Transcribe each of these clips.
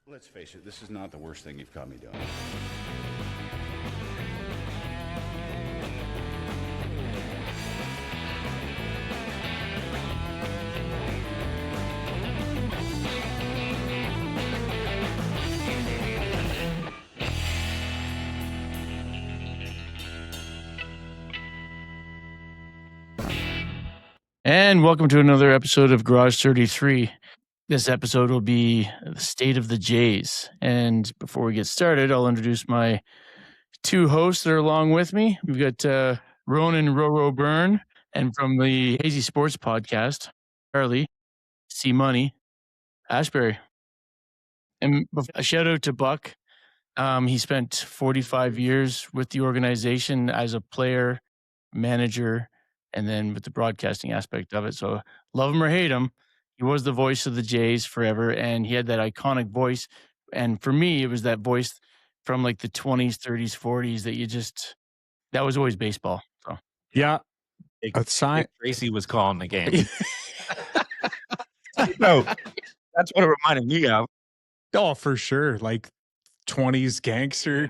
Let's face it, this is not the worst thing you've caught me doing. And welcome to another episode of Garage 33. This episode will be the state of the Jays. And before we get started, I'll introduce my two hosts that are along with me. We've got Ronan Roro Byrne, and from the Hazy Sports Podcast, Charlie C Money Ashbury. And a shout out to Buck. He spent 45 years with the organization as a player, manager, and then with the broadcasting aspect of it. So love him or hate him, he was the voice of the Jays forever, and he had that iconic voice. And for me, it was that voice from like the 20s, 30s, 40s that was always baseball. So yeah, Dick Tracy was calling the game. No, that's what it reminded me of. Oh, for sure. Like 20s gangster.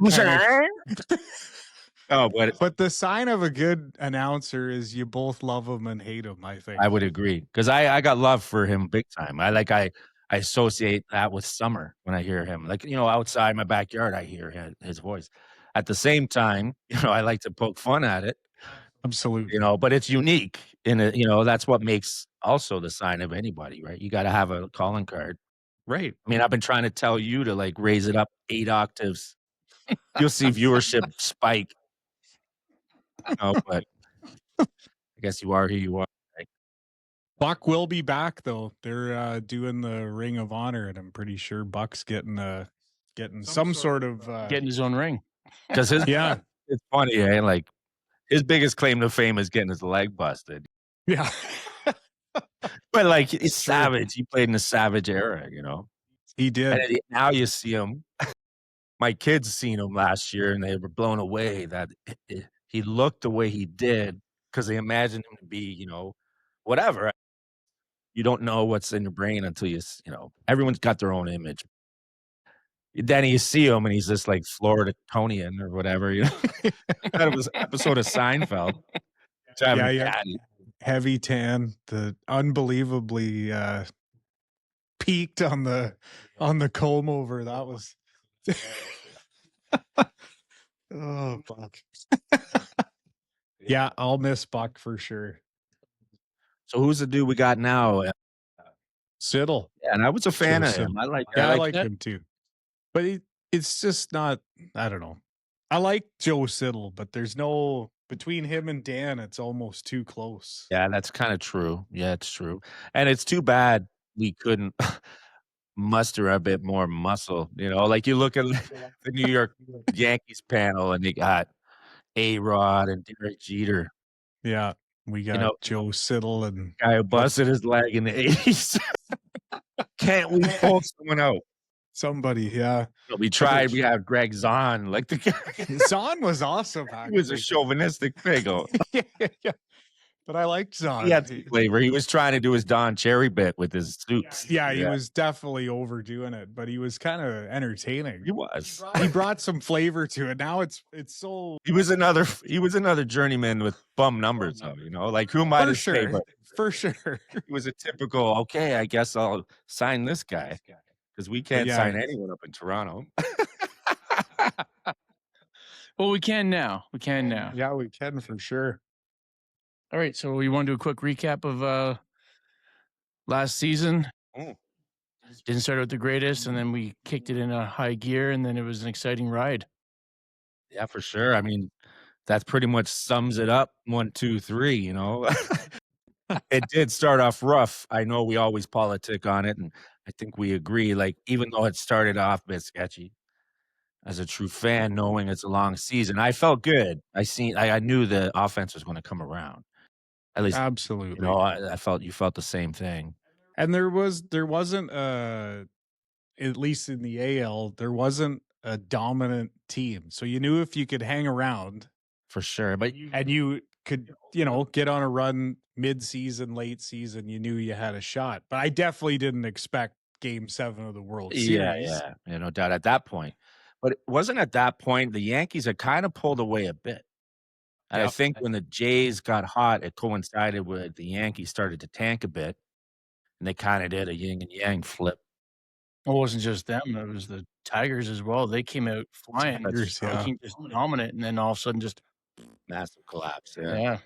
Oh, but the sign of a good announcer is you both love him and hate him, I think. I would agree, because I got love for him big time. I associate that with summer when I hear him. Like, outside my backyard, I hear his voice. At the same time, I like to poke fun at it. Absolutely. But it's unique in it. That's what makes also the sign of anybody, right? You got to have a calling card. Right. I mean, I've been trying to tell you to like raise it up 8 octaves. You'll see viewership spike. But I guess you are who you are. Right? Buck will be back though. They're doing the Ring of Honor, and I'm pretty sure Buck's getting some sort of getting his own ring. Because it's funny, eh? Like his biggest claim to fame is getting his leg busted. Yeah. But like he's savage. He played in the savage era, He did. And now you see him. My kids seen him last year, and they were blown away that he looked the way he did, because they imagined him to be, whatever. You don't know what's in your brain until everyone's got their own image. Then you see him, and he's just like Florida Tonian or whatever. That was an episode of Seinfeld. Yeah. Heavy tan, the unbelievably peaked on the comb over. That was oh fuck. Yeah, I'll miss Buck for sure. So who's the dude we got now? Siddle. Yeah, and I was a fan of him. I like him too. But it's just not, I don't know. I like Joe Siddle, but there's no, between him and Dan, it's almost too close. Yeah, that's kind of true. Yeah, it's true. And it's too bad we couldn't muster a bit more muscle. Like you look at the New York Yankees panel, and they got A-Rod and Derek Jeter. Yeah, we got Joe Siddle and guy who busted his leg in the 80s. Can't we pull someone out? Somebody, yeah. We tried. We have Greg Zahn. Like the guy. Zahn was awesome. He was a chauvinistic figure. Yeah. But I liked Zahn. He had flavor. He was trying to do his Don Cherry bit with his suits. Yeah, he was definitely overdoing it, but he was kind of entertaining. He was. He brought some flavor to it. Now it's so. He was another journeyman with bum numbers, though. Like who am I to say? But for sure, he was a typical. Okay, I guess I'll sign this guy, because we can't sign anyone up in Toronto. Well, we can now. Yeah, we can for sure. All right, so we want to do a quick recap of last season. Didn't start out the greatest, and then we kicked it in a high gear, and then it was an exciting ride. Yeah, for sure. I mean, that pretty much sums it up. 1, 2, 3. It did start off rough. I know we always politic on it, and I think we agree. Like, even though it started off a bit sketchy, as a true fan, knowing it's a long season, I felt good. I knew the offense was going to come around. At least, absolutely. I felt you felt the same thing. And there wasn't at least in the AL, there wasn't a dominant team. So you knew if you could hang around, for sure, and you could, get on a run mid-season, late season, you knew you had a shot. But I definitely didn't expect Game 7 of the World Yeah, Series. yeah, no doubt at that point. But it wasn't at that point the Yankees had kind of pulled away a bit. And I Yep. think when the Jays got hot, it coincided with the Yankees started to tank a bit, and they kind of did a yin and yang flip. It wasn't just them, it was the Tigers as well. They came out flying, Tigers, yeah. looking just dominant, and then all of a sudden just Massive collapse. Yeah. yeah.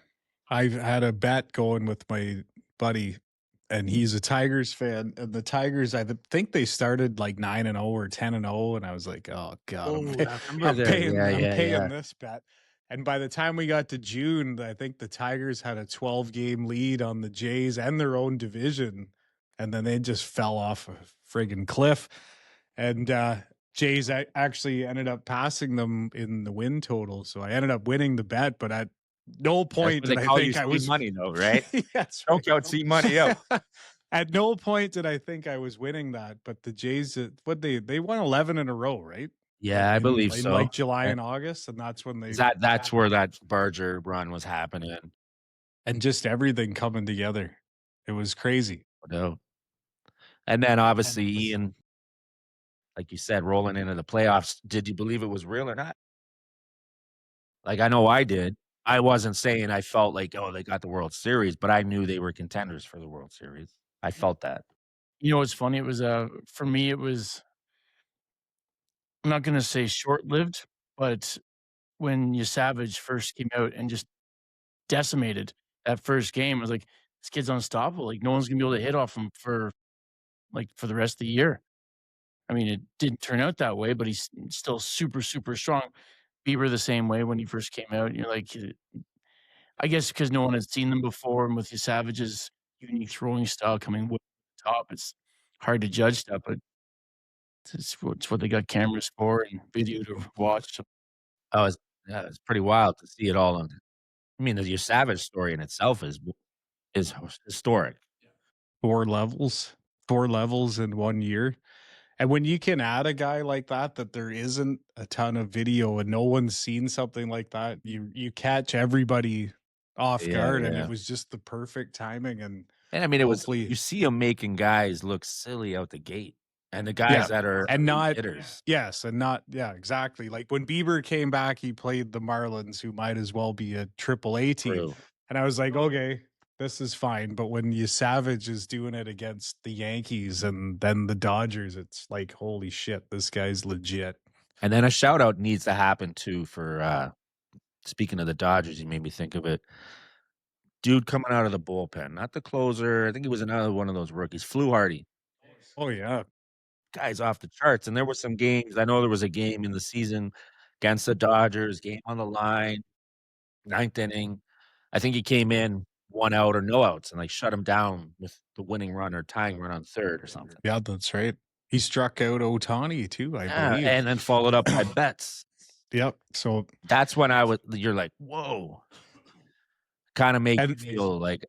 I've had a bet going with my buddy, and he's a Tigers fan. And the Tigers, think they started like 9-0 or 10-0, and I was like, "Oh God, I'm paying this bet." And by the time we got to June, I think the Tigers had a 12-game lead on the Jays and their own division, and then they just fell off a friggin' cliff. And Jays actually ended up passing them in the win total, so I ended up winning the bet. But at no point did I think I was money though, right? That's Don't count seed money out. At no point did I think I was winning that. But the Jays, they won 11 in a row, right? Yeah, I believe in so. like July and August, and that's when they That's where that Barger run was happening. and just everything coming together. It was crazy. No. And then obviously Ian, like you said, rolling into the playoffs. Did you believe it was real or not? Like I know I did. I wasn't saying I felt like, oh, they got the World Series, but I knew they were contenders for the World Series. I felt that. You know what's funny? It was for me it was I'm not gonna say short-lived, but when Savage first came out and just decimated that first game, I was like, "This kid's unstoppable, like, no one's gonna be able to hit off him for the rest of the year." I mean, it didn't turn out that way, but he's still super, super strong. Bieber the same way when he first came out, you're like, I guess because no one had seen them before, and with Savage's unique throwing style coming with the top, it's hard to judge stuff, but it's what they got cameras for and video to watch. So Oh, it's pretty wild to see it all on. I mean, your Savage story in itself is historic. 4 levels in 1 year. And when you can add a guy like that there isn't a ton of video and no one's seen something like that, you catch everybody off guard, and it was just the perfect timing. And I mean, it was hopefully- you see him making guys look silly out the gate, and the guys that are and not hitters. yes, and not exactly. Like when Bieber came back, he played the Marlins, who might as well be a AAA team. True. And I was like, okay, this is fine. But when Savage is doing it against the Yankees and then the Dodgers, it's like, holy shit, this guy's legit. And then a shout out needs to happen too for speaking of the Dodgers, you made me think of it. Dude coming out of the bullpen, not the closer. I think he was another one of those rookies, Fluharty. Oh yeah. Guy's off the charts. And there were some games. I know there was a game in the season against the Dodgers, game on the line, 9th inning. I think he came in 1 out or no outs and like shut him down with the winning run or tying run on third or something. Yeah, that's right. He struck out Ohtani too, I believe. And then followed up by Betts. Yep. So That's when you're like, whoa. Kind of make you feel like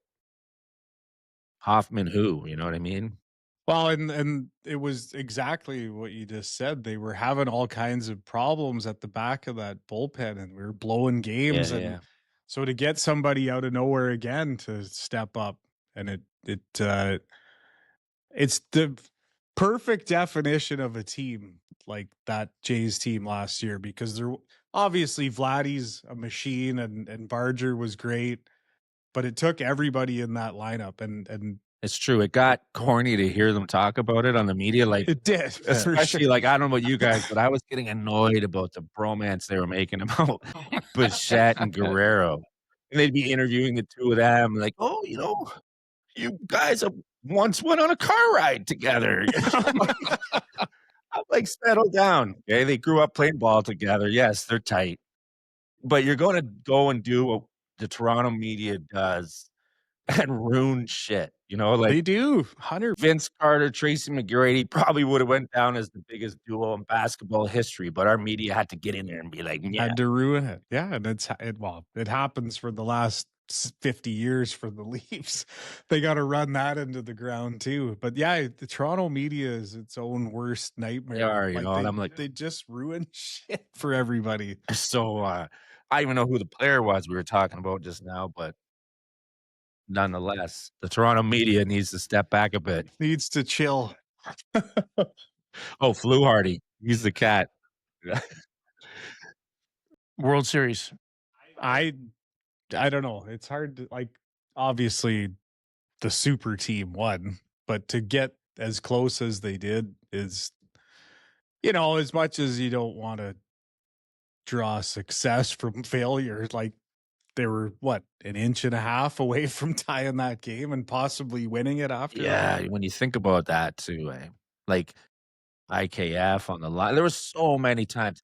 Hoffman who, you know what I mean? well, and it was exactly what you just said. They were having all kinds of problems at the back of that bullpen, and we were blowing games. So to get somebody out of nowhere again to step up, and it's the perfect definition of a team like that Jays team last year, because they're obviously Vladdy's a machine and Barger was great, but it took everybody in that lineup, and it's true. It got corny to hear them talk about it on the media. Like it did, especially like, I don't know about you guys, but I was getting annoyed about the bromance they were making about Bichette and Guerrero. And they'd be interviewing the two of them, like, oh, you guys once went on a car ride together. I'm like, settle down. Okay. They grew up playing ball together. Yes, they're tight. But you're going to go and do what the Toronto media does and ruin shit. Like they do. 100. Vince Carter, Tracy McGrady probably would have went down as the biggest duo in basketball history, but our media had to get in there and be like, yeah. Had to ruin it. Yeah, and it happens for the last 50 years for the Leafs. They got to run that into the ground too. But yeah, the Toronto media is its own worst nightmare. They are, and I'm like, they just ruin shit for everybody. So I even know who the player was we were talking about just now, but nonetheless, the Toronto media needs to step back a bit. Needs to chill. Oh, Fluharty. He's the cat. World Series. I don't know. It's hard to like. Obviously, the super team won, but to get as close as they did is, as much as you don't want to draw success from failure, like they were an inch and a half away from tying that game and possibly winning it after Yeah, that. when you think about that too, like IKF on the line, there was so many times,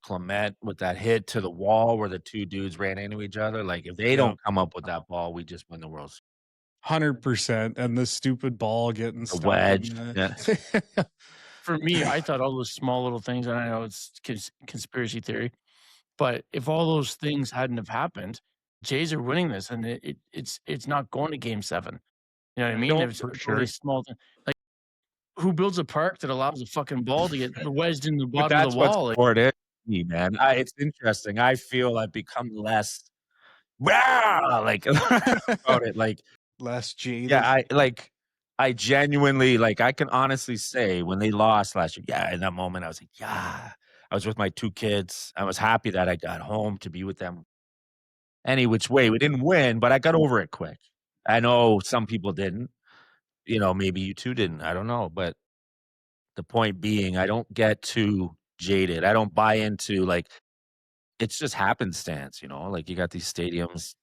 Clement with that hit to the wall where the two dudes ran into each other. Like if they Yeah. don't come up with that ball, we just win the World Series. 100%. And the stupid ball getting The stuck wedge. in Yeah. For me, I thought all those small little things, and I know it's conspiracy theory, but if all those things hadn't have happened, Jays are winning this, and it's not going to Game 7. You know what I mean? No, It was for all sure. these small things. Like, who builds a park that allows a fucking ball to get wedged in the But bottom of that's the what wall? Like, sport is, to me, man. It's interesting. I feel I've become less like about it. Like, less jaded. yeah, I genuinely I can honestly say when they lost last year, yeah, in that moment I was like, yeah. I was with my two kids. I was happy that I got home to be with them. Any which way, we didn't win, but I got over it quick. I know some people didn't. Maybe you two didn't. I don't know, but the point being, I don't get too jaded. I don't buy into it's just happenstance. Like you got these stadiums,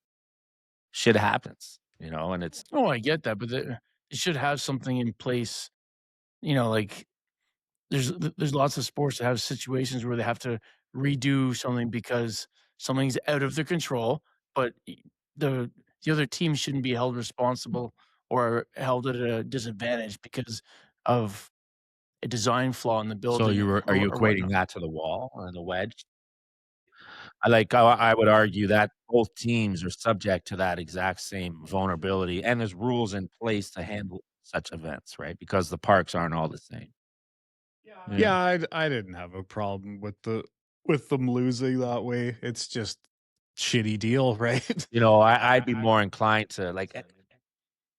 shit happens. And it's oh, I get that, but you should have something in place. Like there's lots of sports that have situations where they have to redo something because something's out of their control, but the other team shouldn't be held responsible or held at a disadvantage because of a design flaw in the building. so are you or equating whatnot. that to the wall and the wedge? I would argue that both teams are subject to that exact same vulnerability, and there's rules in place to handle such events, right? Because the parks aren't all the same. Yeah, I didn't have a problem with them losing that way. It's just shitty deal, right? I'd be more inclined to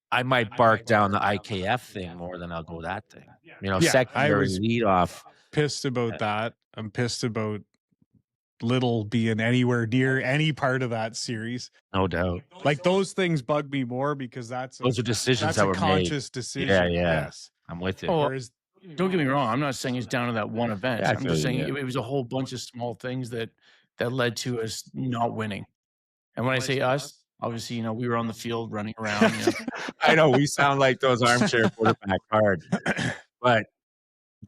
I might bark down the IKF thing more than I'll go that thing. I Secondary was leadoff. pissed about that. I'm pissed about Little being anywhere near any part of that series. No doubt. Like those things bug me more because Those are decisions that's that a were made. conscious decision. Yeah. Yes. I'm with you. Oh, Whereas don't get me wrong. I'm not saying it's down to that one event. Yeah, I I'm feel just you, saying yeah. it was a whole bunch of small things that led to us not winning. And when I say us, obviously, we were on the field running around. I know we sound like those armchair quarterback hard, but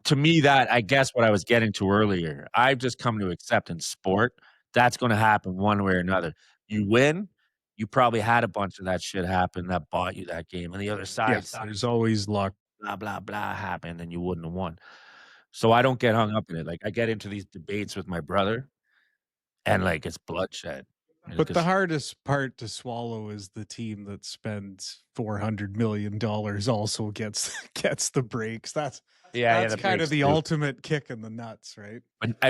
to me, that I guess what I was getting to earlier, I've just come to accept in sport that's going to happen one way or another. You win, you probably had a bunch of that shit happen that bought you that game, and the other side, yes, there's always luck. blah blah blah happened, and you wouldn't have won. So I don't get hung up in it. Like I get into these debates with my brother, and it's bloodshed. But the hardest part to swallow is the team that spends $400 million also gets the breaks. That's the kind of breaks the too. ultimate kick in the nuts, right?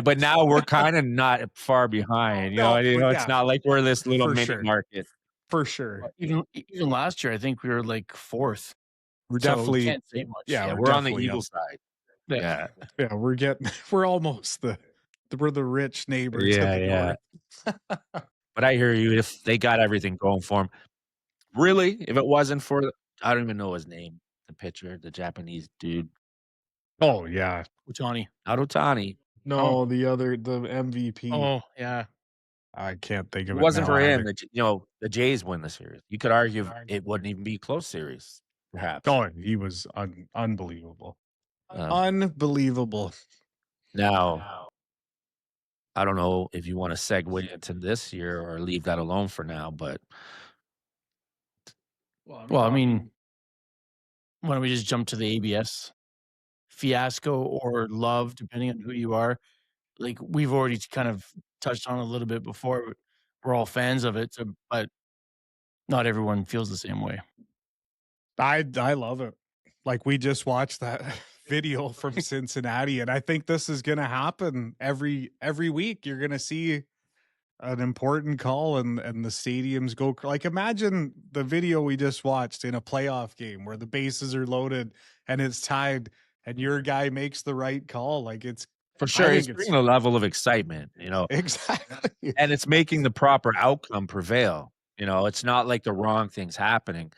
But now we're kind of not far behind. No, but It's yeah, not like we're this little for mini sure. market. For sure. Even last year, I think we were like fourth. We're So we definitely can't say much. yeah, We're on the definitely Eagle up. side. Yeah. Yeah, we're almost we're the rich neighbor to the north. But I hear you. If they got everything going for them, really, if it wasn't for I don't even know his name, the pitcher, the Japanese dude, Oh yeah. Ohtani. not Ohtani. No, the MVP. Oh, yeah. I can't think If of it it. wasn't now for him, either. the Jays win the series. You could argue it wouldn't even be a close series, perhaps. Oh, he was unbelievable. Um, Unbelievable. Now, I don't know if you want to segue into this year or leave that alone for now, but Well, I mean, why don't we just jump to the ABS fiasco or love, depending on who you are? Like we've already kind of touched on a little bit before. We're all fans of it, but not everyone feels the same way. I love it. Like we just watched that video from Cincinnati, and I think this is going to happen every week. You're going to see an important call, and the stadiums go like imagine the video we just watched in a playoff game where the bases are loaded and it's tied and your guy makes the right call. Like it's For I sure, think it's it's bringing a level of excitement, you know, exactly. and it's making the proper outcome prevail. You know, it's not like the wrong things happening.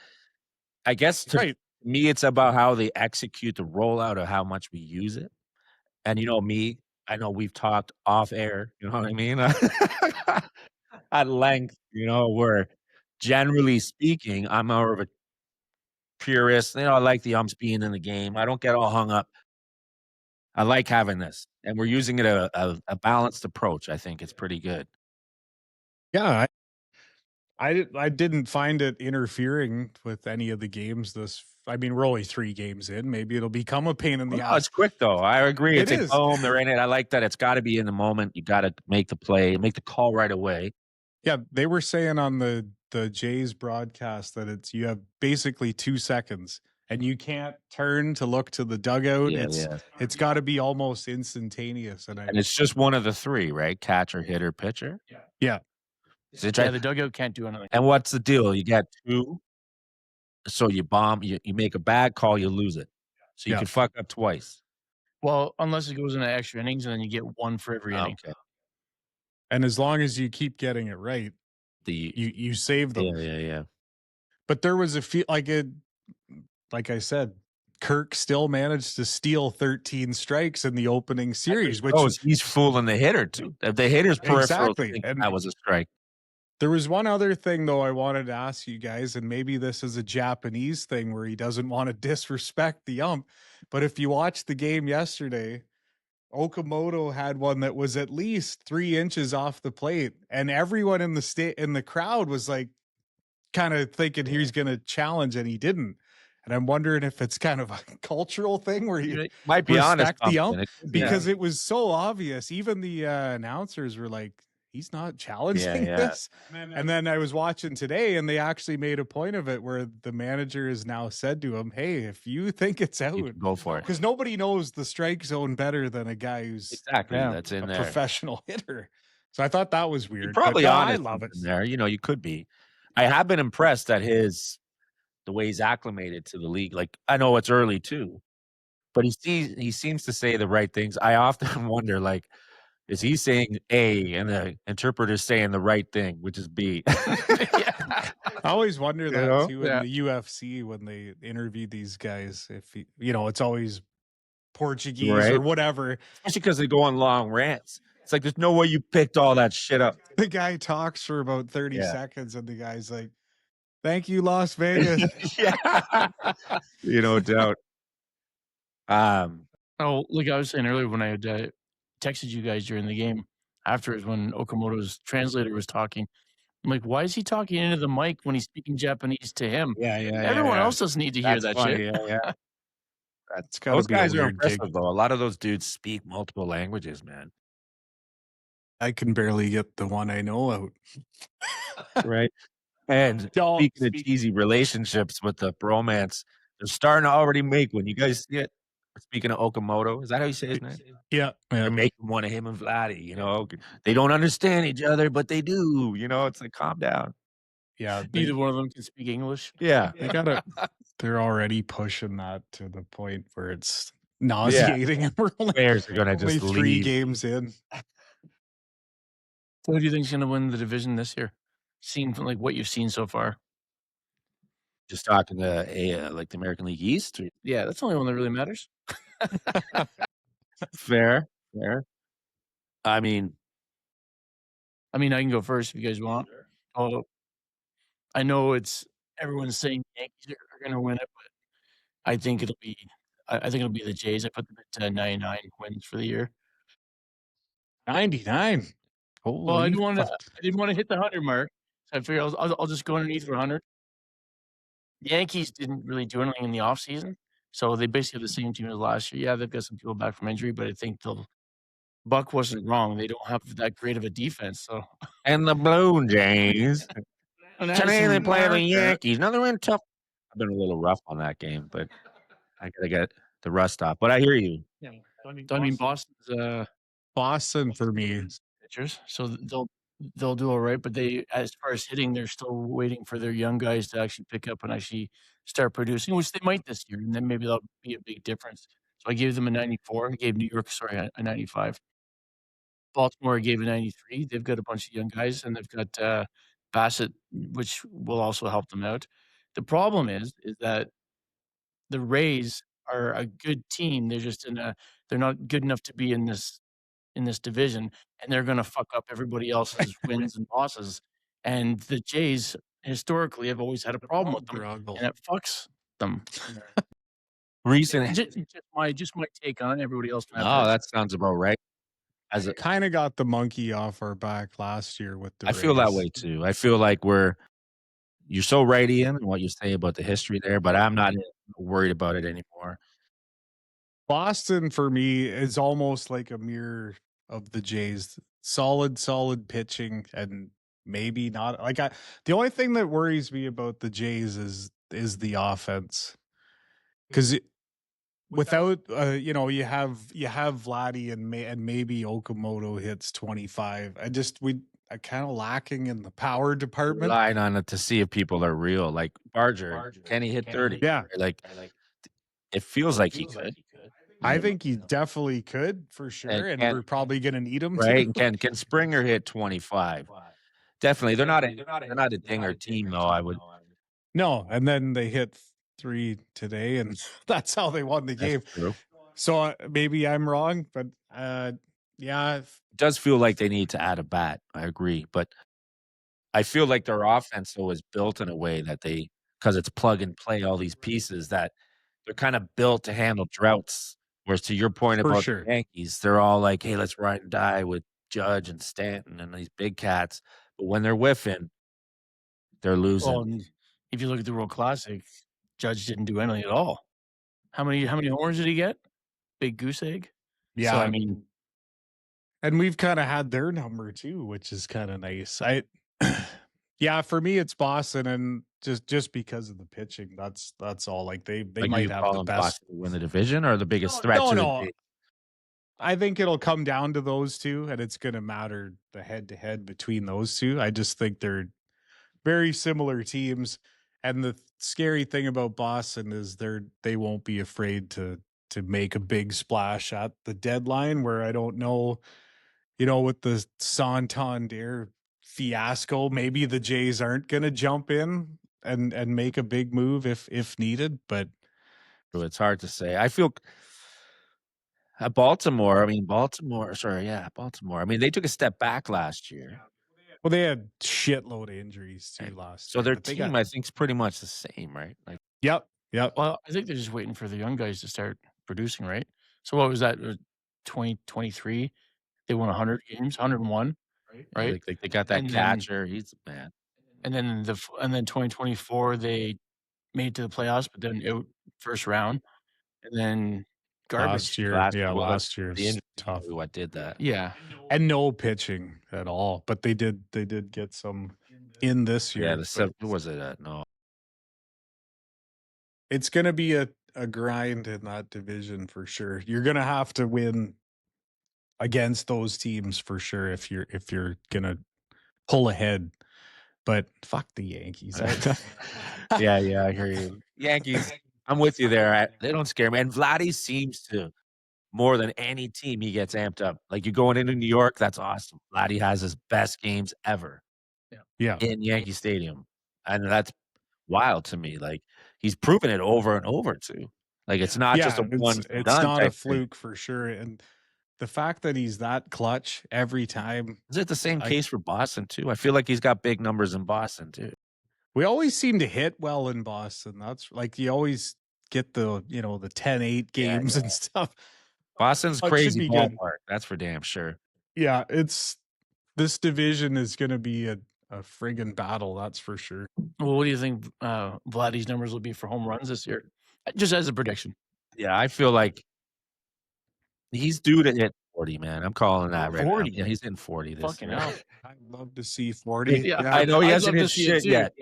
I guess to Right. me, it's about how they execute the rollout of how much we use it. And you know me, I know we've talked off air, you know what I mean? At length, you know, where generally speaking, I'm more of a purist. You know, I like the umps being in the game. I don't get all hung up. I like having this, and we're using it a balanced approach. I think it's pretty good. Yeah, I didn't find it interfering with any of the games this I mean, we're only 3 games in. Maybe it'll become a pain in the Oh, it's ass. quick though. I agree. It It's like is. boom, they're in it. I like that. It's got to be in the moment. You got to make the play, make the call right away. Yeah, they were saying on the Jays broadcast that it's you have basically 2 seconds and you can't turn to look to the dugout. Yeah, It's yeah. it's got to be almost instantaneous and And it's just one of the 3, right? Catcher, hitter, pitcher. yeah. Is it Yeah, right? the dugout can't do anything. And what's the deal? You get 2, so you bomb, you make a bad call, you lose it. So you Yeah. could fuck up twice. Well, unless it goes into extra innings, and then you get 1 for every inning. Okay. And as long as you keep getting it right, The you save them. yeah. But there was a few like I said, Kirk still managed to steal 13 strikes in the opening series, which He's fooling the hitter too. If the hitter's peripheral, Exactly, think and- that was a strike. there was one other thing though I wanted to ask you guys, and maybe this is a Japanese thing where he doesn't want to disrespect the ump. But if you watched the game yesterday, Okamoto had one that was at least 3 inches off the plate, and everyone in the crowd was like kind of thinking he was going to challenge, and he didn't. And I'm wondering if it's kind of a cultural thing where you Might be honest respect the ump, something. It could because it was so obvious. Even the announcers were like, he's not challenging yeah. this. And then I was watching today, and they actually made a point of it where the manager has now said to him, hey, if you think it's you out, can go for it. because nobody knows the strike zone better than a guy who's Exactly. Yeah. That's in a there. professional hitter. So I thought that was weird. You're but probably no, honest. I love it. There, you know, you could be. I have been impressed at the way he's acclimated to the league. Like, I know it's early too, but he seems to say the right things. I often wonder, like, is he saying A and the interpreter's saying the right thing, which is B? I always wonder that know? too in the UFC when they interview these guys. If it's always Portuguese Right. or whatever. Especially because they go on long rants. It's like there's no way you picked all that shit up. The guy talks for about 30 Yeah. seconds, and the guy's like, "Thank you, Las Vegas." Yeah. You know, doubt. Oh, like I was saying earlier when I had texted you guys during the game afterwards when Okamoto's translator was talking, I'm like, why is he talking into the mic when he's speaking Japanese to him? Yeah. Everyone else doesn't need to hear That's that funny, shit. Yeah. That's gotta Those be a guys are weird gig. impressive, though. A lot of those dudes speak multiple languages, man. I can barely get the one I know out. Right. And speaking of cheesy relationships with the bromance, they're starting to already make one. You guys see it? Speaking of Okamoto, is that how you say his name? Yeah. They're making one of him and Vladdy, you know. They don't understand each other, but they do. You know, it's like, calm down. Yeah. Neither one of them can speak English. Yeah. They gotta. They're already pushing that to the point where it's nauseating, and we're only Players are gonna just 3 leave. games in. So who do you think's going to win the division this year? Seen from like what you've seen so far. Just talking to like the American League East. Yeah, that's the only one that really matters. Fair. I mean, I can go first if you guys want. Oh, I know everyone's saying Yankees are going to win it, but I think it'll be the Jays. I put them at 99 wins for the year. 99. Well, I Holy didn't want fuck. to hit the 100 mark, so I figured I'll just go underneath for 100. The Yankees didn't really do anything in the offseason, so they basically have the same team as last year. Yeah, they've got some people back from injury, but I think Buck wasn't wrong. They don't have that great of a defense, so. and the Blue Jays. Today they play the Mark, Yankees. Now they're in tough. I've been a little rough on that game, but I gotta get the rust off. But I hear you. Boston's Boston for me. pitchers, so they'll do all right. But they, as far as hitting, they're still waiting for their young guys to actually pick up and actually start producing, which they might this year, and then maybe that'll be a big difference. So I gave them a 94. I gave New York, sorry, a 95. Baltimore, I gave a 93. They've got a bunch of young guys, and they've got Bassett, which will also help them out. The problem is that the Rays are a good team. They're just they're not good enough to be in this division, and they're gonna fuck up everybody else's wins and losses. And the Jays historically have always had a problem with them, and it fucks them. Recent. Just my take on it. Everybody else can have Oh, theirs. that sounds about right. As a, Kind of got the monkey off our back last year with the I feel that Rays. way too. I feel like you're so right, Ian, and what you say about the history there, but I'm not worried about it anymore. Boston for me is almost like a mirror of the Jays. Solid pitching, and maybe not like the only thing that worries me about the Jays is the offense. Because without you have Vladdy and maybe Okamoto hits 25. I kind of lacking in the power department. Relying on it to see if people are real. Like Barger, can he hit 30? Yeah. Like it feels like he could. I think he definitely could for sure, and we're probably going to need him. Right? Can Springer hit 25? Definitely. They're not a dinger team though. I would. No, and then they hit 3 today, and that's how they won the game. True. So maybe I'm wrong, but yeah, it does feel like they need to add a bat. I agree, but I feel like their offense though is built in a way that because it's plug and play all these pieces that they're kind of built to handle droughts. Whereas to your point about the Yankees, they're all like, hey, let's ride and die with Judge and Stanton and these big cats. But when they're whiffing, they're losing. Well, if you look at the World Classic, Judge didn't do anything at all. How many homers did he get? Big goose egg? Yeah, so, I mean, and we've kind of had their number too, which is kind of nice. Yeah, for me it's Boston, and just because of the pitching, that's all. Like they might have the best to win the division or the biggest threat to the I think it'll come down to those two, and it's going to matter the head-to-head between those two. I just think they're very similar teams, and the scary thing about Boston is they won't be afraid to make a big splash at the deadline. Where I don't know, with the Santander fiasco, maybe the Jays aren't going to jump in and make a big move if needed. But it's hard to say. I feel. Baltimore. I mean, Baltimore. I mean, they took a step back last year. Well, they had shitload of injuries too last year. So their team, I think, is pretty much the same, right? Like, yep. Well, I think they're just waiting for the young guys to start producing, right? So what was that? 2023, they won 100 games, 101, right? Like they got that catcher. He's man. And then 2024, they made it to the playoffs, but then out first round, and then garbage. Last year, last year is tough. What did that? Yeah, and no pitching at all. But they did get some in this year. Yeah, who was it at? No, it's gonna be a grind in that division for sure. You're gonna have to win against those teams for sure if you're gonna pull ahead. But fuck the Yankees. Yeah, I hear you. Yankees. I'm with you there. They don't scare me. And Vladdy seems to, more than any team, he gets amped up. Like you're going into New York, that's awesome. Vladdy has his best games ever. Yeah. In Yankee Stadium. And that's wild to me. Like he's proven it over and over too. Like it's not just a one. It's not a fluke for sure. And the fact that he's that clutch every time. Is it the same case for Boston too? I feel like he's got big numbers in Boston too. We always seem to hit well in Boston. That's like you always get the 10-8 games and stuff. Boston's crazy ballpark. That's for damn sure. Yeah, this division is going to be a friggin' battle. That's for sure. Well, what do you think Vladdy's numbers will be for home runs this year? Just as a prediction. Yeah, I feel like he's due to hit 40, man. I'm calling that right 40? now. Yeah, he's in 40 this Fucking year. hell. I'd love to see 40. Yeah, I know he hasn't hit shit too. yet.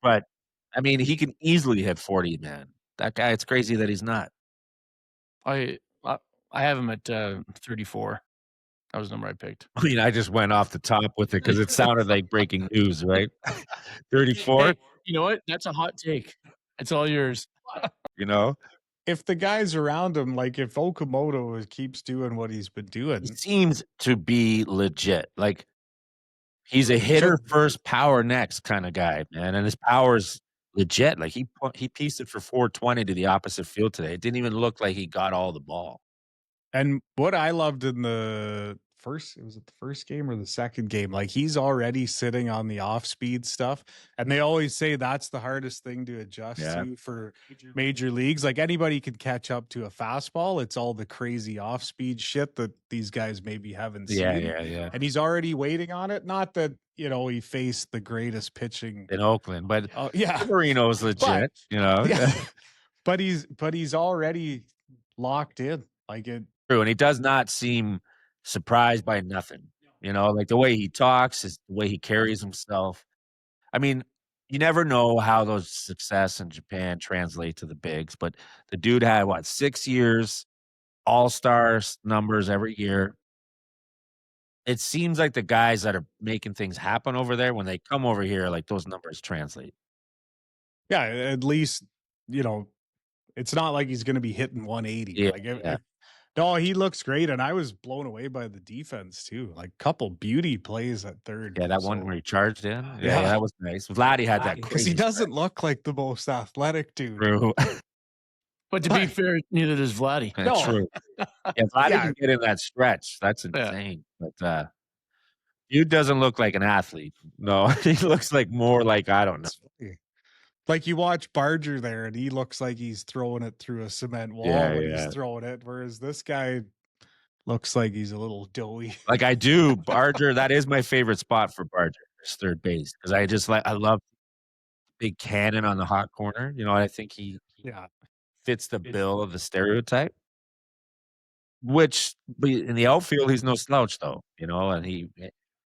But, I mean, he can easily hit 40, man. That guy, it's crazy that he's not. I have him at 34. That was the number I picked. I mean, I just went off the top with it because it sounded like breaking news, right? 34, Hey, you know what? That's a hot take. It's all yours. you know? If the guys around him, like if Okamoto keeps doing what he's been He doing, seems to be legit. Like, he's a hitter first, power next kind of guy, man, and his power's legit. Like, he pieced it for 420 to the opposite field today. It didn't even look like he got all the ball. and what I loved in the was it the first game or the second game? Like he's already sitting on the off speed stuff. And they always say that's the hardest thing to adjust Yeah. to for major leagues. Like anybody can catch up to a fastball. It's all the crazy off speed shit that these guys maybe haven't seen. Yeah. And he's already waiting on it. Not that, he faced the greatest pitching In Oakland, but yeah. Marino's legit, Yeah. but he's already locked in. Like it. True, and he does not seem surprised by nothing. Like the way he talks, the way he carries himself. I mean, you never know how those success in Japan translate to the bigs, but the dude had 6 years, all-stars numbers every year. It seems like the guys that are making things happen over there, when they come over here, like those numbers translate. Yeah, at least, it's not like he's going to be hitting 180. Yeah. No, he looks great, and I was blown away by the defense too. Like couple beauty plays at third. Yeah, that one where he charged in. Yeah, Yeah. that was nice. Vladdy had that because he crazy doesn't look like the most athletic dude. True. But to be fair, neither does Vladdy. No. True. Yeah, Vladdy can get in that stretch. That's Yeah. insane. But dude doesn't look like an athlete. No, he looks like more like, I don't know. It's funny. Like you watch Barger there, and he looks like he's throwing it through a cement wall when he's throwing it, whereas this guy looks like he's a little doughy. Like I do, Barger. That is my favorite spot for Barger, is third base, because I love big cannon on the hot corner. I think he fits the bill of the stereotype. But in the outfield, he's no slouch though. And he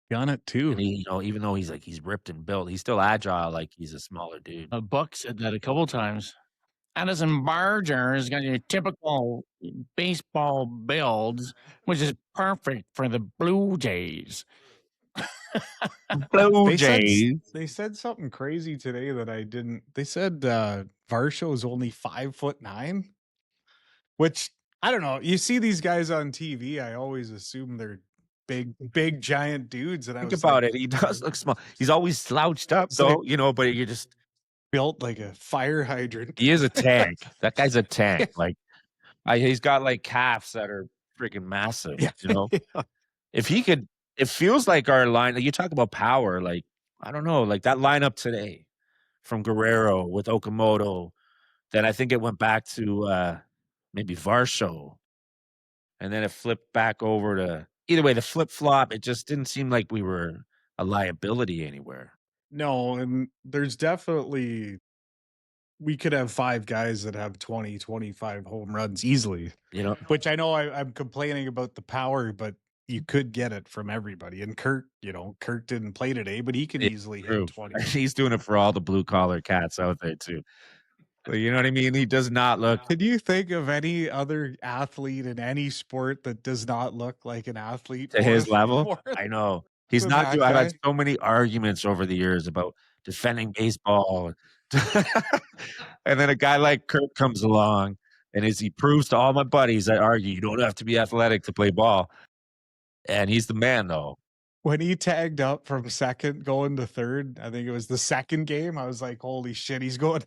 Done it too. and he, even though he's ripped and built, he's still agile. Like he's a smaller dude. Buck said that a couple times. Addison Barger has got your typical baseball builds, which is perfect for the Blue Jays. Blue Jays. They said something crazy today that I didn't. They said Varsho is only 5'9", which I don't know. You see these guys on TV, I always assume they're big giant dudes. And Think about it. He does look small. He's always slouched up though, but you're just built like a fire hydrant. He is a tank. That guy's a tank. Like he's got like calves that are freaking massive. If he could, it feels like our line. You talk about power. Like I don't know, like that lineup today from Guerrero with Okamoto. Then I think it went back to maybe Varsho, and then it flipped back over to. Either way, the flip flop. It just didn't seem like we were a liability anywhere. No, and there's definitely we could have 5 guys that have 20, 25 home runs easily. Which I know I'm complaining about the power, but you could get it from everybody. And Kurt didn't play today, but he can easily hit 20. He's doing it for all the blue collar cats out there too. You know what I mean? He does not look. Can you think of any other athlete in any sport that does not look like an athlete to his level? I know. He's not doing. I've had so many arguments over the years about defending baseball. And then a guy like Kurt comes along, and he proves to all my buddies that argue you don't have to be athletic to play ball. And he's the man, though. When he tagged up from second going to third, I think it was the second game, I was like, holy shit, he's going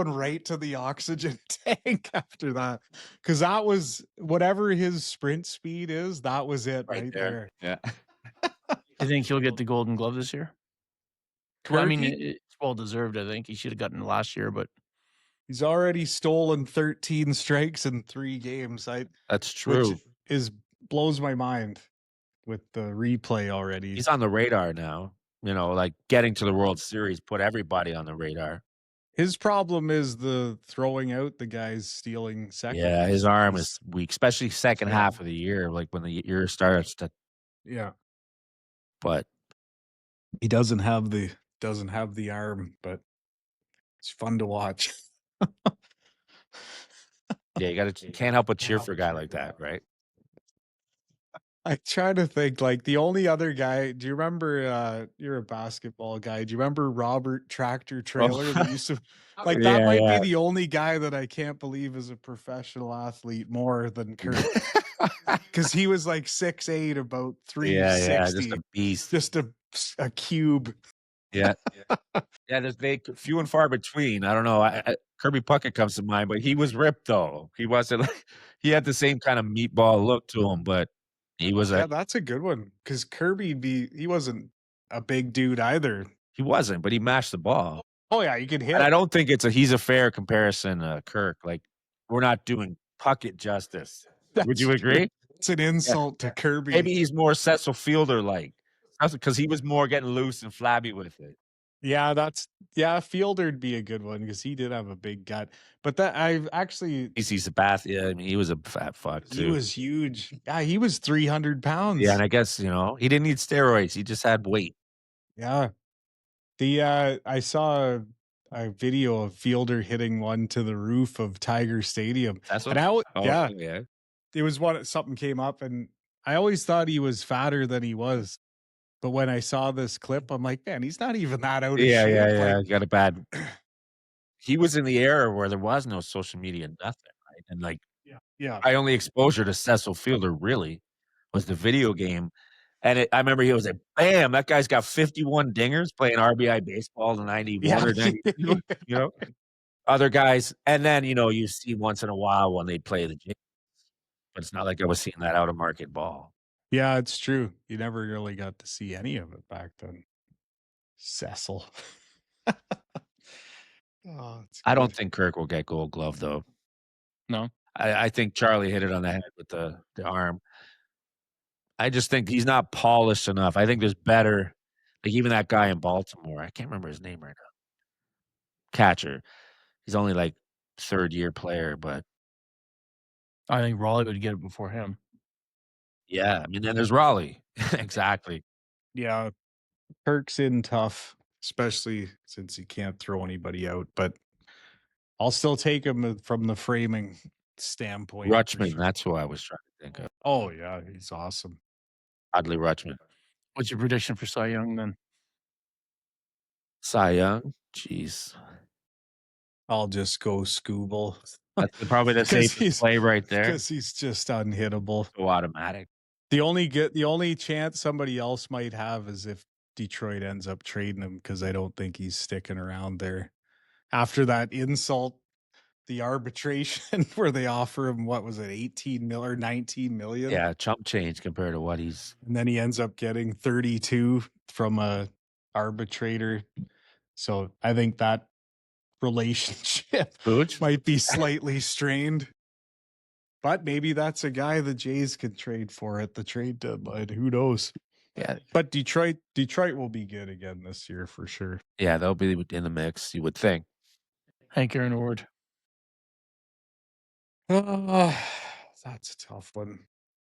right to the oxygen tank after that. Because that was whatever his sprint speed is, that was it right there. Yeah. I think he'll get the Golden Glove this year. I mean, it's well deserved. I think he should have gotten it last year, but he's already stolen 13 strikes in 3 games. That's true. Which blows my mind with the replay already. He's on the radar now. Like getting to the World Series put everybody on the radar. His problem is the throwing out the guys stealing second. Yeah, his arm is weak, especially second half of the year, like when the year starts to. Yeah. But he doesn't have the arm, but it's fun to watch. Yeah, you can't help but cheer for a guy like that, right? I try to think like the only other guy. Do you remember? You're a basketball guy. Do you remember Robert Tractor Trailer that Oh, used to like that? yeah, Might be yeah. the only guy that I can't believe is a professional athlete more than Kirk because he was like 6'8", about Yeah, just 360, a beast. just a cube. Yeah. Yeah, they few and far between. I don't know. Kirby Puckett comes to mind, but he was ripped though. He wasn't like he had the same kind of meatball look to him, but he was Yeah, that's a good one because he wasn't a big dude either. he wasn't, but he mashed the ball. Oh yeah, you could hit. And I don't think he's a fair comparison, Kirk. Like we're not doing Puckett justice. Would you That's true. agree? It's an Yeah. insult to Kirby. Maybe he's more Cecil Fielder like. Because he was more getting loose and flabby with it. Yeah, Fielder'd be a good one because he did have a big gut. But that I've actually PC Sabathia, I mean, he was a fat fuck he too. was huge. Yeah, he was 300 pounds. Yeah, and I guess, he didn't need steroids. He just had weight. Yeah. I saw a video of Fielder hitting one to the roof of Tiger Stadium. That's what. And yeah, yeah. it was something came up and I always thought he was fatter than he was. But when I saw this clip, I'm like, man, he's not even that out of Yeah, shape. yeah. Like, He got a bad. He was in the era where there was no social media, nothing, right? And like, yeah. my only exposure to Cecil Fielder really was the video game. And I remember he was like, bam, that guy's got 51 dingers playing RBI baseball in 91 or 92, Other guys. And then, you see once in a while when they play the Jays. But it's not like I was seeing that out of market ball. Yeah, it's true. You never really got to see any of it back then. Cecil. I don't think Kirk will get Gold Glove though. No. I think Charlie hit it on the head with the arm. I just think he's not polished enough. I think there's better. Like even that guy in Baltimore, I can't remember his name right now. Catcher. He's only like third year player, but I think Raleigh would get it before him. yeah, I mean, then there's Raleigh. Exactly. Yeah, Kirk's in tough, especially since he can't throw anybody out. But I'll still take him from the framing standpoint. Rutschman, that's who I was trying to think of. Oh yeah, he's awesome. Adley Rutschman. What's your prediction for Cy Young then? Cy Young? Jeez. I'll just go Scooble. That's probably the safest play right there. Because he's just unhittable. Go automatic. The only chance somebody else might have is if Detroit ends up trading him because I don't think he's sticking around there. After that insult, the arbitration where they offer him, what was it, 18 mil or 19 million? Yeah, chump change compared to what he's. And then he ends up getting 32 from a arbitrator. So I think that relationship might be slightly strained. But maybe that's a guy the Jays could trade for at the trade deadline. Who knows? Yeah. But Detroit will be good again this year for sure. Yeah, they'll be in the mix, you would think. Hank Aaron Award. That's a tough one.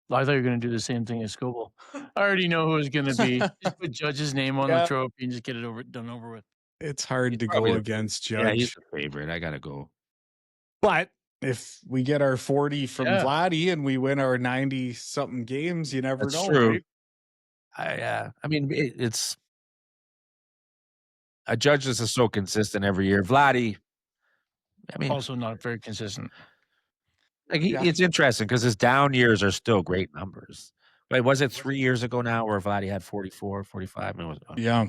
I thought you were going to do the same thing as Scoble. I already know who it's going to be. Just put Judge's name on the trophy and just get it done over with. It's hard to go against Judge. Yeah, he's the favorite. I got to go. But if we get our 40 from Vladdy and we win our 90-something games, you never know. True. Right? I mean, it's a Judge is so consistent every year. Vladdy, I mean, also not very consistent. Like it's interesting because his down years are still great numbers. Wait, was it 3 years ago now where Vladdy had 44, 45? Yeah.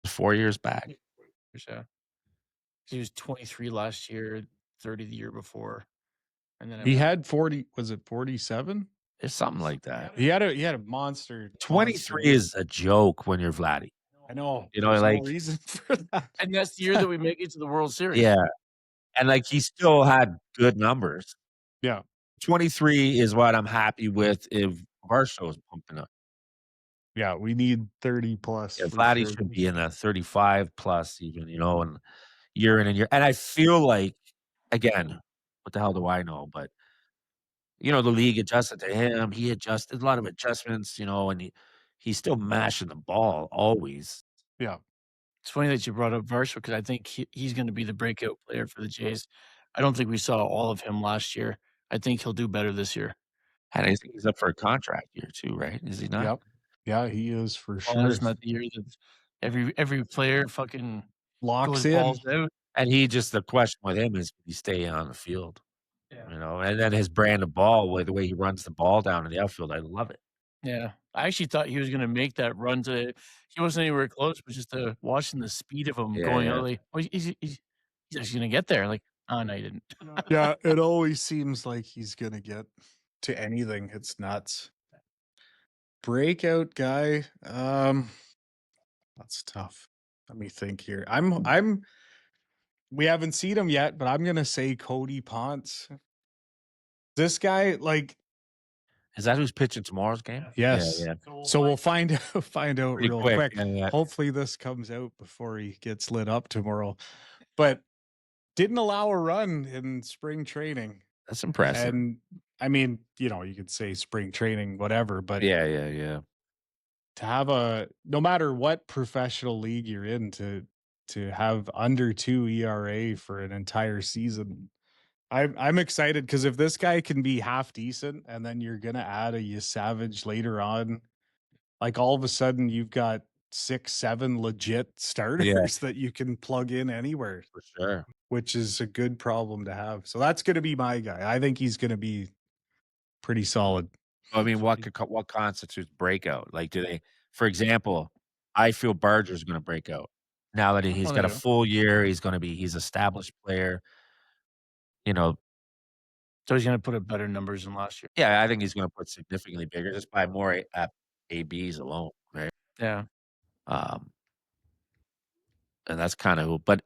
4 years back. Yeah. He was 23 last year, 30 the year before. And then he had 40, was it 47? It's something like that. He had a monster. 23 is a joke when you're Vladdy. I know. There's no reason for that. And that's the year that we make it to the World Series. Yeah. And like he still had good numbers. Yeah. 23 is what I'm happy with if Varsho is pumping up. Yeah, we need 30 plus. Yeah, Vladdy should be in a 35 plus even, and year in and year. And I feel like, again, what the hell do I know? But the league adjusted to him. He adjusted a lot of adjustments, and he's still mashing the ball always. Yeah. It's funny that you brought up Varsho because I think he's going to be the breakout player for the Jays. I don't think we saw all of him last year. I think he'll do better this year. And I think he's up for a contract here too, right? Is he not? Yep. Yeah, he is for Well, sure. isn't that the year that every player fucking Locks goes in. balls out? And the question with him is, can he stay on the field? Yeah. You know, and then his brand of ball, the way he runs the ball down in the outfield, I love it. Yeah. I actually thought he was gonna make that run to he wasn't anywhere close, but just, watching the speed of him Yeah, going yeah. out, like, "Oh, he's actually gonna get there." Like, "Oh, no, he didn't." Yeah, it always seems like he's gonna get to anything. It's nuts. Breakout guy. That's tough. Let me think here. We haven't seen him yet, but I'm gonna say Cody Ponce. This guy, like, Is that who's pitching tomorrow's game? yes. Yeah, So we'll find out Pretty real quick, quick. yeah. Hopefully this comes out before he gets lit up tomorrow. But didn't allow a run in spring training. That's impressive. And I mean, you could say spring training, whatever, but Yeah. to have no matter what professional league you're in, to have under 2 ERA for an entire season. I'm excited because if this guy can be half decent and then you're gonna add a Savage later on, like all of a sudden you've got 6, 7 legit starters that you can plug in anywhere, For sure. which is a good problem to have. So that's gonna be my guy. I think he's gonna be pretty solid. I mean, what constitutes breakout? Like, for example, I feel Barger's going to break out now that he's Oh, got a yeah. full year. He's established player. You know, So he's gonna put up better numbers than last year. yeah, I think he's going to put significantly bigger just by more ABs alone, right? Yeah. Um, and that's kind of, but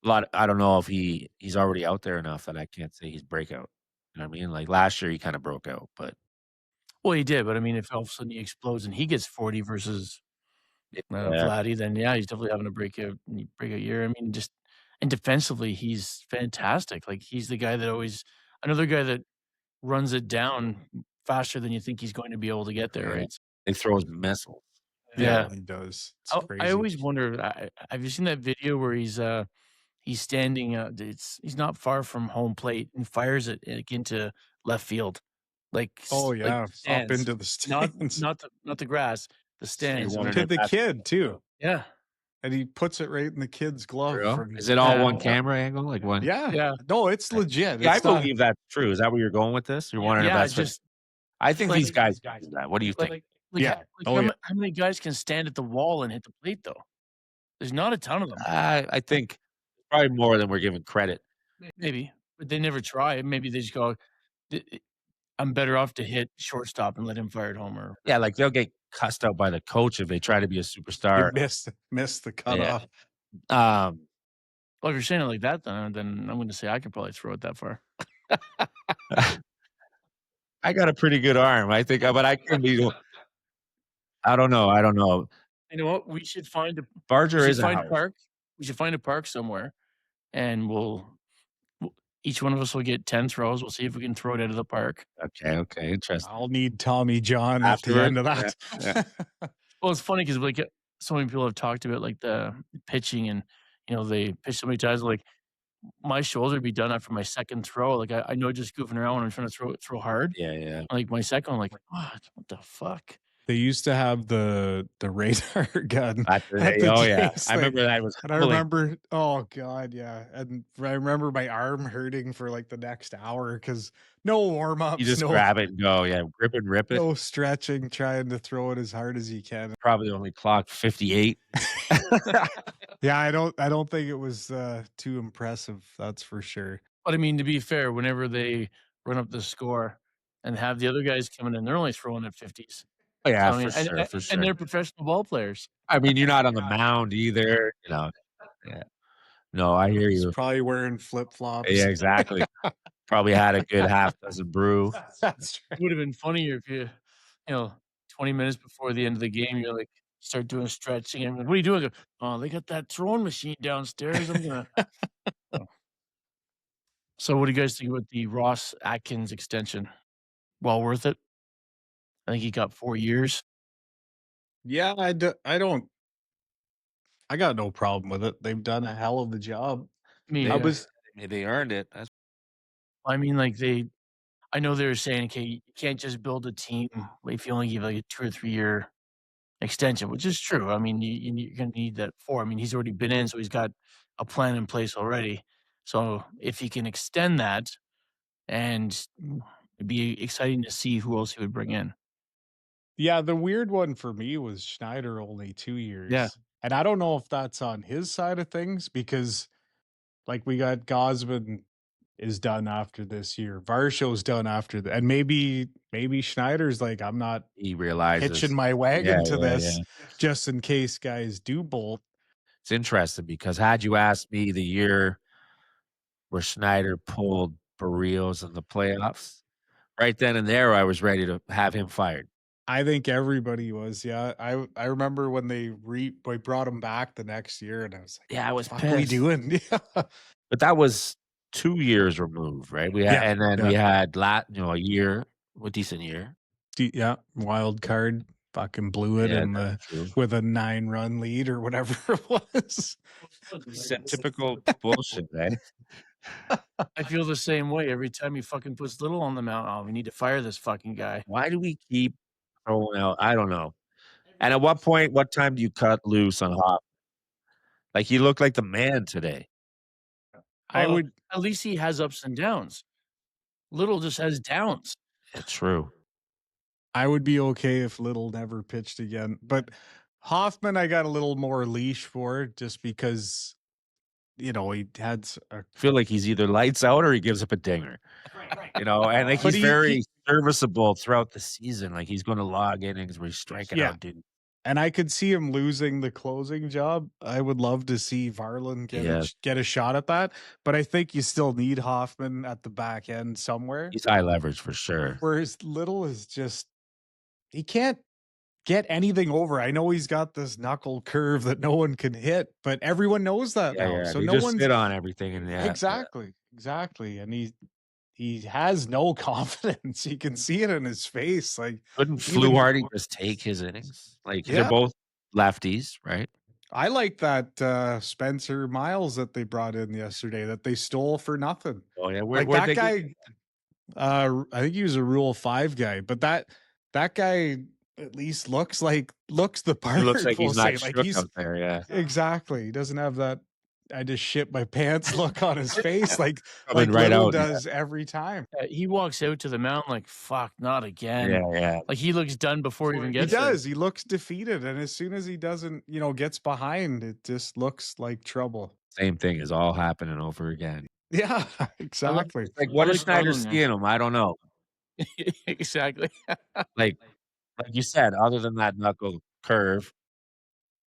I don't know if he's already out there enough that I can't say he's breakout. You know what I mean? Like last year, he kind of broke out, but Well, he did, but I mean, if all of a sudden he explodes and he gets 40 versus yeah, Vladdy, then yeah, he's definitely having a breakout year. I mean, just and defensively, he's fantastic. Like he's the guy that always another guy that runs it down faster than you think he's going to be able to get there, Yeah. right? He throws missiles. Yeah. He does. It's I crazy. always wonder. Have you seen that video where he's standing? He's not far from home plate and fires it like, into left field, like Oh like yeah, up stands. into the stands. Not the grass, the stands. wondering To if the that's- kid too. Yeah, And he puts it right in the kid's glove. from Is his- it all Yeah. one camera angle? Like one? Yeah. yeah, No, it's legit. Yeah, I It's not- believe that's true. Is that where you're going with this? You're wondering if yeah. that's Just I think like- these guys do that. What do you think? like Yeah. Oh, yeah. how many guys can stand at the wall and hit the plate though? There's not a ton of them. I think probably more than we're giving credit. Maybe, but they never try. Maybe they just go. I'm better off to hit shortstop and let him fire at homer. Yeah, like they'll get cussed out by the coach if they try to be a You superstar. missed the cutoff. Um, Well, if you're saying it like that, then I'm going to say I could probably throw it that far. I got a pretty good arm, I think, but I can be. I don't know. You know what? We should find a Barger we is should a find a house. park. We should find a park somewhere, and each one of us will get 10 throws. We'll see if we can throw it out of the park. Okay, interesting. I'll need Tommy John at the end of that. Well, it's funny because like so many people have talked about like the pitching, and they pitch so many times. Like my shoulder would be done after my second throw. Like I know just goofing around when I'm trying to throw hard. Yeah. Like my second one, like what the fuck? They used to have the radar gun. At the Jays I thing. remember that was. And I remember, oh God, yeah. And I remember my arm hurting for like the next hour because no warm ups, You just no, grab it and go. Yeah, grip and rip it. no stretching, trying to throw it as hard as you can. Probably only clocked 58. Yeah, I don't think it was too impressive. That's for sure. But I mean, to be fair, whenever they run up the score and have the other guys coming in, they're only throwing at 50s. Yeah, So, I mean, for sure. And they're professional ball players. I mean, you're not on the mound either. Yeah. No, I hear He's you. probably wearing flip flops. Yeah, exactly. Probably had a good half dozen brew. That's right. It would have been funnier if 20 minutes before the end of the game, you're like, start doing stretching. And what are you doing? I go, oh, they got that throwing machine downstairs. I'm gonna. So, what do you guys think about the Ross Atkins extension? Well worth it. I think he got 4 years. Yeah, I got no problem with it. They've done a hell of a job. I mean, I was They earned it. I mean, like I know they were saying, okay, you can't just build a team if you only give like a 2 or 3 year extension, which is true. I mean, you're going to need that for. I mean, he's already been in, so he's got a plan in place already. So if he can extend that, and it'd be exciting to see who else he would bring in. Yeah, the weird one for me was Schneider only 2 Yeah. years. And I don't know if that's on his side of things because, like, we got Gosman is done after this year. Varsho's done after that. And maybe Schneider's like, I'm not He realizes. hitching my wagon to Yeah, this just in case guys do bolt. It's interesting because had you asked me the year where Schneider pulled Barrios in the playoffs, right then and there, I was ready to have him fired. I think everybody was, yeah. I remember when they brought him back the next year, and I was like, Yeah, I was "What are we pissed. doing?" Yeah. But that was 2 years removed, right? We had, Yeah, and then yeah. we had a year, a decent year. Yeah, wild card, fucking blew it Yeah, in that's true. with a 9-run lead or whatever it was. Typical bullshit, right? I feel the same way every time he fucking puts Little on the mound. Oh, we need to fire this fucking guy. Why do we keep throwing out? I don't know. And at what time do you cut loose on Hop? Like he looked like the man today. I Well, would at least he has ups and downs. Little just has downs. It's true. I would be okay if Little never pitched again, but Hoffman, I got a little more leash for just because, he had I feel like he's either lights out or he gives up a dinger. And like But he's very serviceable throughout the season. Like he's going to log innings where he's striking out, dude. And I could see him losing the closing job. I would love to see Varland get a shot at that, but I think you still need Hoffman at the back end somewhere. He's high leverage for sure. Whereas Little is just he can't get anything over. I know he's got this knuckle curve that no one can hit, but everyone knows that now. Yeah. So They no just one's sit on everything, and exactly. And he has no confidence. You can see it in his face. Like, couldn't Fluharty just take his innings? Like they're both lefties, right? I like that Spencer Miles that they brought in yesterday that they stole for nothing. Oh yeah, Like that guy. I think he was a Rule 5 guy, but that guy at least looks the part. He looks like he's not like shook out there. Yeah, exactly. He doesn't have that I just shit my pants look on his face like Coming right Little out, does every time. He walks out to the mound like, fuck, not again. yeah. Like he looks done before he even He gets there. does. He looks defeated, and as soon as he doesn't, gets behind, it just looks like trouble. Same thing is all happening over again. Yeah, exactly. Like what I does like Schneider Garland see in him? I don't know. Exactly. Like you said, other than that knuckle curve,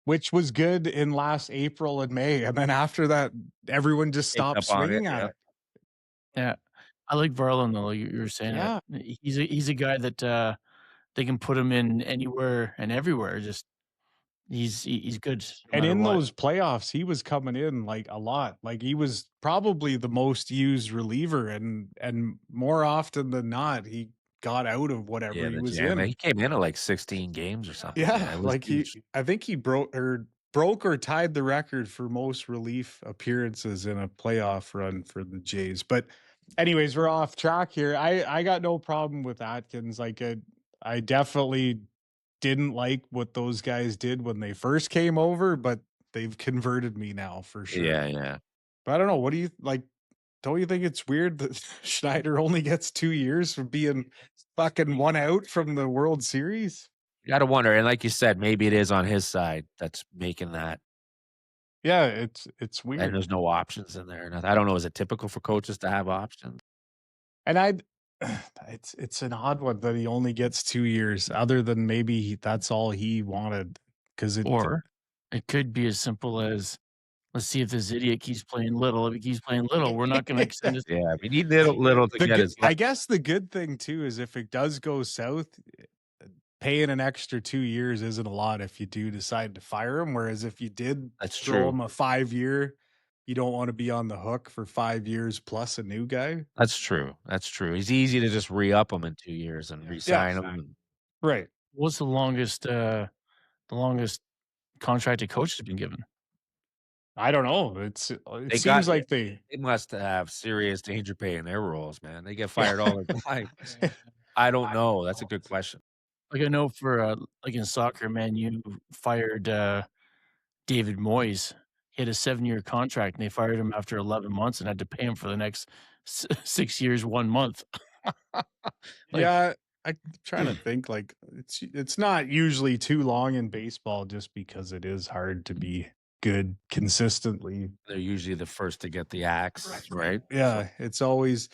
Which was good in last April and May, and then after that, everyone just Picked stopped up on it, swinging at yeah. it. Yeah. I like Varland though, like you were saying. Yeah. He's a guy that they can put him in anywhere and everywhere. Just he's good. no And matter in what. those playoffs, he was coming in like a lot. Like he was probably the most used reliever, and more often than not, he got out of whatever he the was jam. in. He came in at like 16 games or something. Yeah, it was like huge. I think he broke or tied the record for most relief appearances in a playoff run for the Jays. But anyways, we're off track here. I got no problem with Atkins. Like I definitely didn't like what those guys did when they first came over, but they've converted me now for sure. Yeah. But I don't know. What do you like? Don't you think it's weird that Schneider only gets 2 years for being fucking one out from the World Series? You got to wonder, and like you said, maybe it is on his side that's making that. Yeah, it's And weird. there's no options in there. I don't know. Is it typical for coaches to have options? And it's an odd one that he only gets 2 years, other than maybe that's all he wanted. Or it could be as simple as, let's see if this idiot keeps playing Little. If he keeps playing Little, we're not going to extend his. Yeah, we need little to get his. I guess the good thing too is if it does go south, paying an extra 2 years isn't a lot if you do decide to fire him. Whereas if you did That's throw true. him a 5-year, you don't want to be on the hook for 5 years plus a new guy. That's true. It's easy to just re-up him in 2 years and re-sign him. Right. What's the longest contract a coach has been given? I don't know. It They seems got like they they must have serious danger pay in their roles, man. They get fired yeah. all the time. I don't know. That's a good question. Like I know for like in soccer, man, you fired David Moyes. He had a 7-year contract, and they fired him after 11 months and had to pay him for the next 6 years, 1 month. Like, Yeah, I'm trying to think like it's not usually too long in baseball just because it is hard to be good consistently. They're usually the first to get the axe, right? So Yeah, it's always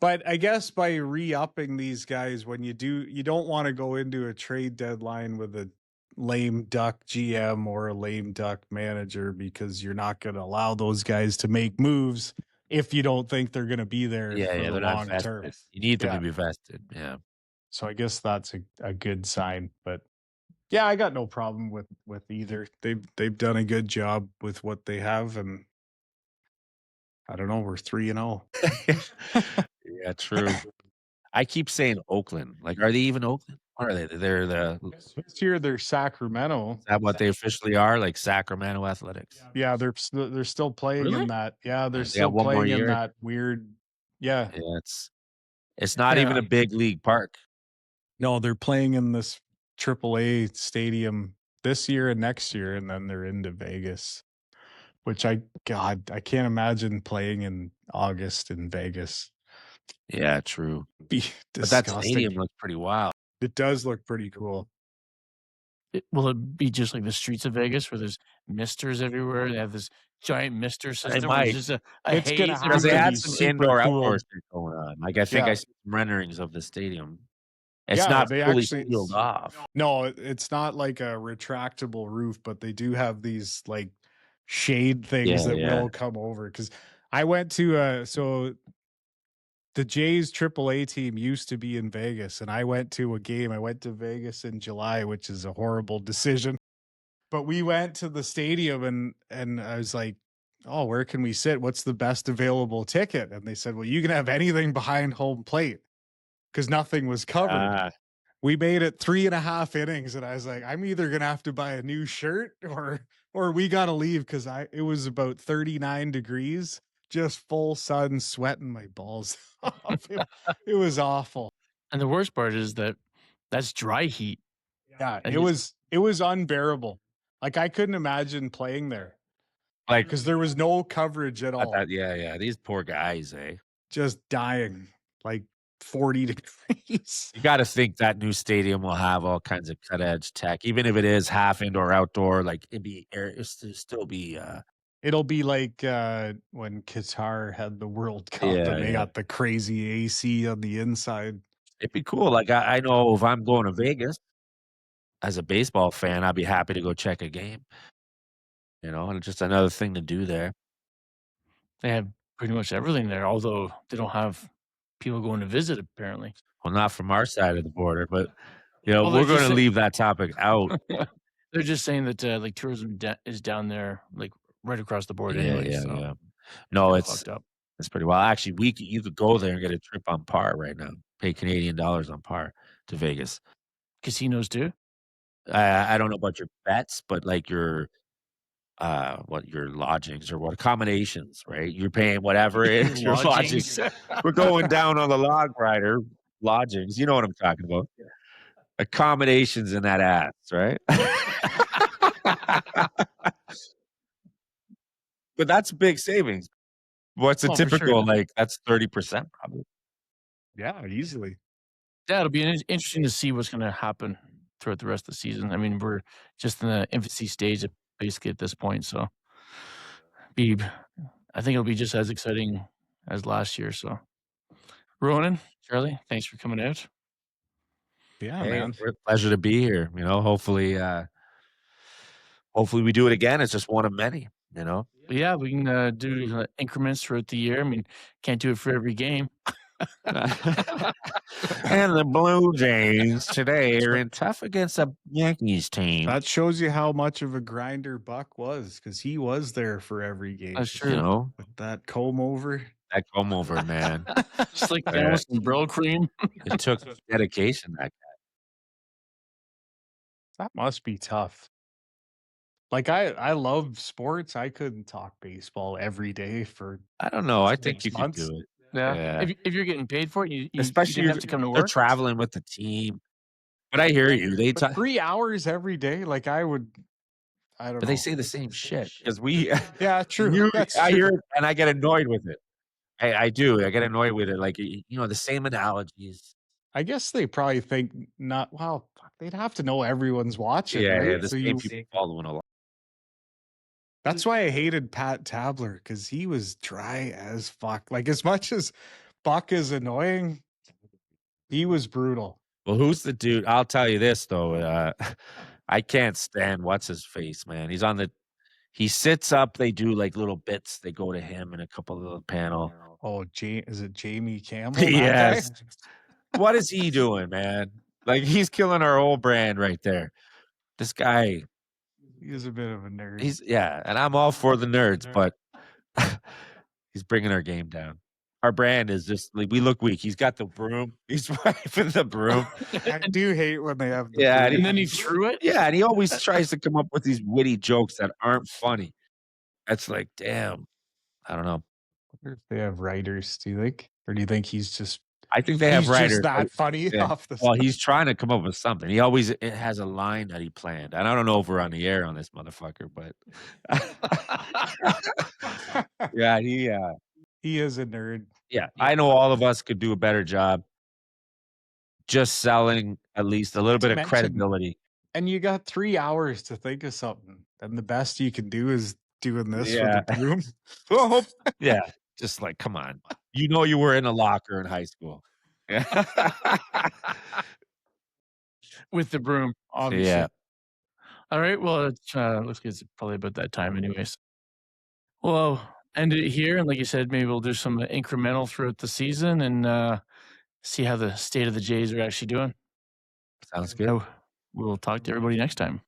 but I guess by re-upping these guys when you don't want to go into a trade deadline with a lame duck GM or a lame duck manager because you're not going to allow those guys to make moves if you don't think they're going to be there yeah, for yeah, the they're not long term. vested. You need them to Yeah. be vested. Yeah. So I guess that's a good sign. But yeah, I got no problem with either. They've done a good job with what they have, and I don't know, we're 3-0. Yeah, true. I keep saying Oakland. Like, are they even Oakland? What are they? They're the This year they're Sacramento. is that what they officially are? Like Sacramento Athletics. Yeah, they're still playing Really? in that. Yeah, they're They got still one more playing in year. that weird. Yeah. Yeah, it's not even Yeah. a big league park. No, they're playing in this AAA stadium this year and next year, and then they're into Vegas. Which I can't imagine playing in August in Vegas. Yeah, true. Be But that disgusting. stadium looks pretty wild. It does look pretty cool. Will it be just like the streets of Vegas where there's misters everywhere? They have this giant mister system where might. it's just a It's gonna haze have Because they to everywhere. had be some super indoor cool. outdoor shit going on. Like I think I Yeah. see some renderings of the stadium. It's Yeah, not they fully actually sealed off. No, it's not like a retractable roof, but they do have these like shade things Yeah, that yeah. will come over. Because I went to so the Jays AAA team used to be in Vegas, and I went to a game. I went to Vegas in July, which is a horrible decision. But we went to the stadium, and I was like, "Oh, where can we sit? What's the best available ticket?" And they said, "Well, you can have anything behind home plate because nothing was covered." Ah, We made it 3.5 innings, and I was like, I'm either gonna have to buy a new shirt or we gotta leave because it was about 39 degrees, just full sun, sweating my balls off. It was awful. And the worst part is that that's dry heat. Yeah, And it was unbearable. Like I couldn't imagine playing there like because there was no coverage at all. yeah. These poor guys, eh? Just dying like 40 degrees. You got to think that new stadium will have all kinds of cut edge tech, even if it is half indoor, outdoor. Like it'd be air, it'd still be. It'll be like when Qatar had the World Cup Yeah, and they yeah. got the crazy AC on the inside. It'd be cool. Like I know if I'm going to Vegas as a baseball fan, I'd be happy to go check a game. You know, and just another thing to do there. they have pretty much everything there, although they don't have people going to visit apparently. Well, not from our side of the border, but you know, Well, we're they're just going to saying- leave that topic out. They're just saying that like tourism is down there, like right across the board. Anyway, so No, kinda it's fucked up. pretty well. Actually, you could go there and get a trip on par right now. Pay Canadian dollars on par to Vegas. Casinos too. I don't know about your bets, but like your lodgings or what accommodations, right? You're paying whatever it is. Your lodgings. We're going down on the log rider lodgings. You know what I'm talking about. Accommodations in that ass, right? But that's big savings. What's a Oh, for sure. typical like? That's 30% probably. Yeah, easily. Yeah, it'll be interesting to see what's going to happen throughout the rest of the season. I mean, we're just in the infancy stage, basically at this point. So, I think it'll be just as exciting as last year. So, Ronan, Charlie, thanks for coming out. Yeah, Hey, man. it's a pleasure to be here. You know, hopefully we do it again. It's just one of many. You know. But yeah, we can do increments throughout the year. I mean, can't do it for every game. And the Blue Jays today are in tough against a Yankees team. That shows you how much of a grinder Buck was because he was there for every game. That's You true. know, With that comb over. that come over, man. Slick down with some Brill cream. It took dedication. That That must be tough. Like I love sports. I couldn't talk baseball every day for I don't know. I think 6 you could months. do it. Yeah. Yeah. If you're getting paid for it, you Especially didn't have to come to they're work. traveling with the team. But I hear you. They But 3 hours every day, like I don't but they know. say the same shit because we Yeah, true. you That's I true. hear it and I get annoyed with it. I do. I get annoyed with it. Like the same analogies. I guess they probably think not well, fuck, they'd have to know everyone's watching, Yeah, right? the So same people following along. that's why I hated Pat Tabler because he was dry as fuck. Like as much as Buck is annoying, he was brutal. Well, who's the dude? I'll tell you this though. I can't stand what's his face, man. He sits up, they do like little bits, they go to him in a couple of the panel. Oh, is it Jamie Campbell? That guy? Yes. What is he doing, man? Like he's killing our whole brand right there. This guy, He is a bit of a nerd. and I'm all for the nerds, but he's bringing our game down. Our brand is just like we look weak. He's got the broom. He's wiping the broom. I do hate when they have the Yeah, broom. And then he threw it. Yeah, and he always tries to come up with these witty jokes that aren't funny. That's like, damn. I don't know. I wonder if they have writers, do you think? Or do you think he's just I think they have he's writers. just that funny Yeah. off the Well, he's trying to come up with something. He always has a line that he planned. And I don't know if we're on the air on this motherfucker, but yeah, he is a nerd. yeah. I know all of us could do a better job just selling at least a little bit of Mention- credibility. And you got 3 hours to think of something. And the best you can do is doing this Yeah. with the broom. Yeah. Just like, come on. You know you were in a locker in high school. With the broom, obviously. Yeah. All right. Well, looks like it's probably about that time, anyways. Well, end it here, and like you said, maybe we'll do some incremental throughout the season and see how the state of the Jays are actually doing. Sounds good. So we'll talk to everybody next time.